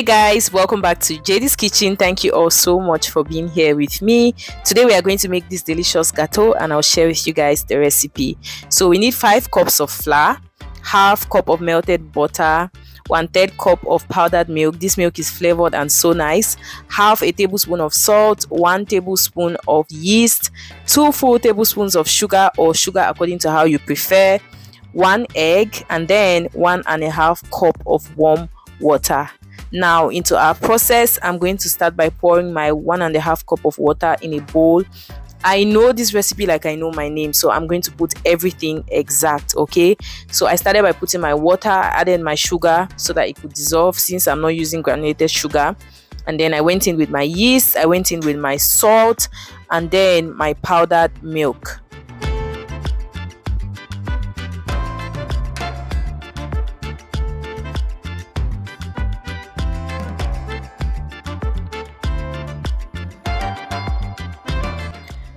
Guys, welcome back to JD's Kitchen. Thank you all so much for being here with me. Today we are going to make this delicious gâteau and I'll share with you guys the recipe. So we need 5 cups of flour, half cup of melted butter, 1/3 cup of powdered milk. This milk is flavored and so nice. Half a tablespoon of salt, 1 tablespoon of yeast, 2 full tablespoons of sugar or sugar according to how you prefer, 1 egg, and then 1.5 cup of warm water. Now into our process, I'm going to start by pouring my 1.5 cup of water in a bowl. I know this recipe like I know my name, so I'm going to put everything exact. Okay, so I started by putting my water, added my sugar so that it could dissolve since I'm not using granulated sugar, and then I went in with my yeast, I went in with my salt, and then my powdered milk.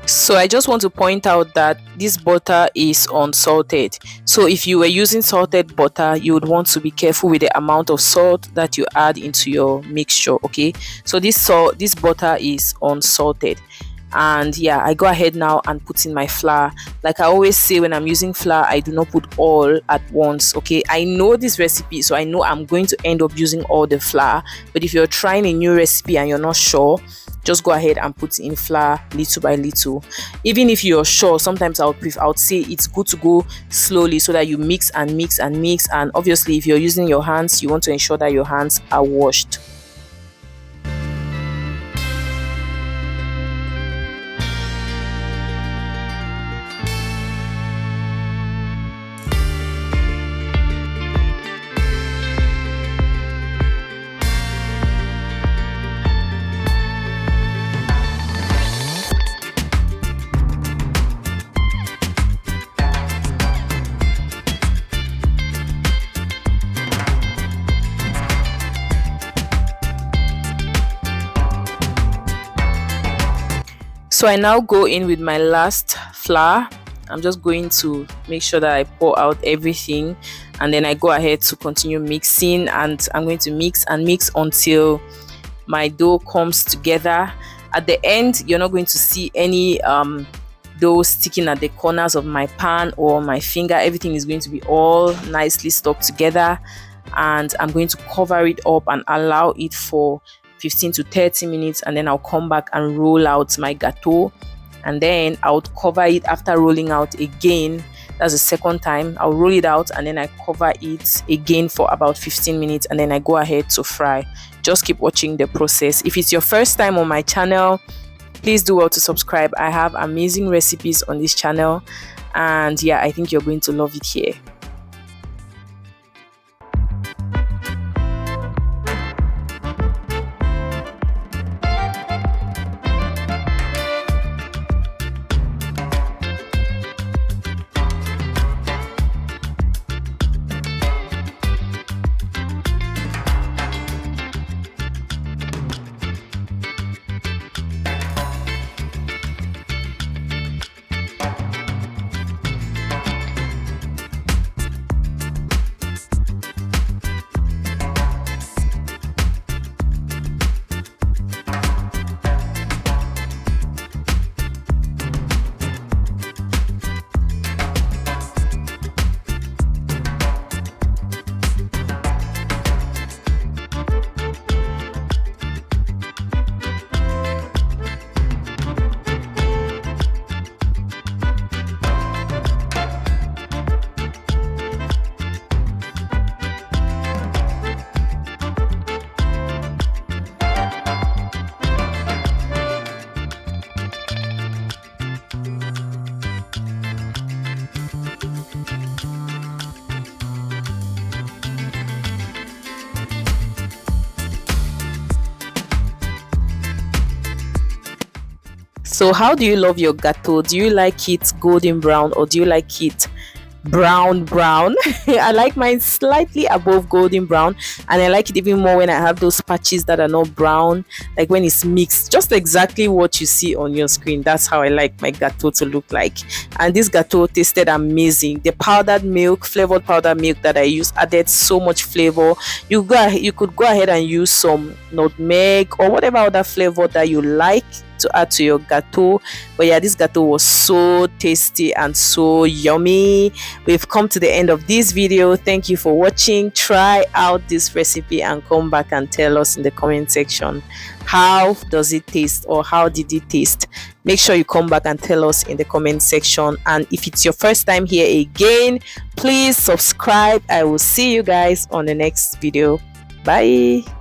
So I just want to point out that this butter is unsalted. So if you were using salted butter, you would want to be careful with the amount of salt that you add into your mixture. Okay, so this butter is unsalted. And yeah, I go ahead now and put in my flour. Like I always say, when I'm using flour, I do not put all at once. Okay, I know this recipe, so I know I'm going to end up using all the flour. But if you're trying a new recipe and you're not sure, just go ahead and put in flour little by little. Even if you're sure, sometimes I would say it's good to go slowly so that you mix and mix and mix. And obviously if you're using your hands, you want to ensure that your hands are washed. So I now go in with my last flour. I'm just going to make sure that I pour out everything, and then I go ahead to continue mixing, and I'm going to mix and mix until my dough comes together. At the end, you're not going to see any dough sticking at the corners of my pan or my finger. Everything is going to be all nicely stuck together, and I'm going to cover it up and allow it for 15 to 30 minutes, and then I'll come back and roll out my gâteau, and then I'll cover it after rolling out again. That's the second time. I'll roll it out and then I cover it again for about 15 minutes, and then I go ahead to fry. Just keep watching the process. If it's your first time on my channel, please do well to subscribe. I have amazing recipes on this channel, and yeah, I think you're going to love it here. So how do you love your gâteau? Do you like it golden brown or do you like it brown. I like mine slightly above golden brown, and I like it even more when I have those patches that are not brown, like when it's mixed, just exactly what you see on your screen. That's how I like my gateau to look like. And this gateau tasted amazing. The powdered milk, flavored powdered milk that I used, added so much flavor. You could go ahead and use some nutmeg or whatever other flavor that you like to add to your gateau. But yeah, this gateau was so tasty and so yummy. We've come to the end of this video. Thank you for watching. Try out this recipe and come back and tell us in the comment section, how does it taste, or how did it taste? Make sure you come back and tell us in the comment section. And if it's your first time here again, please subscribe. I will see you guys on the next video. Bye.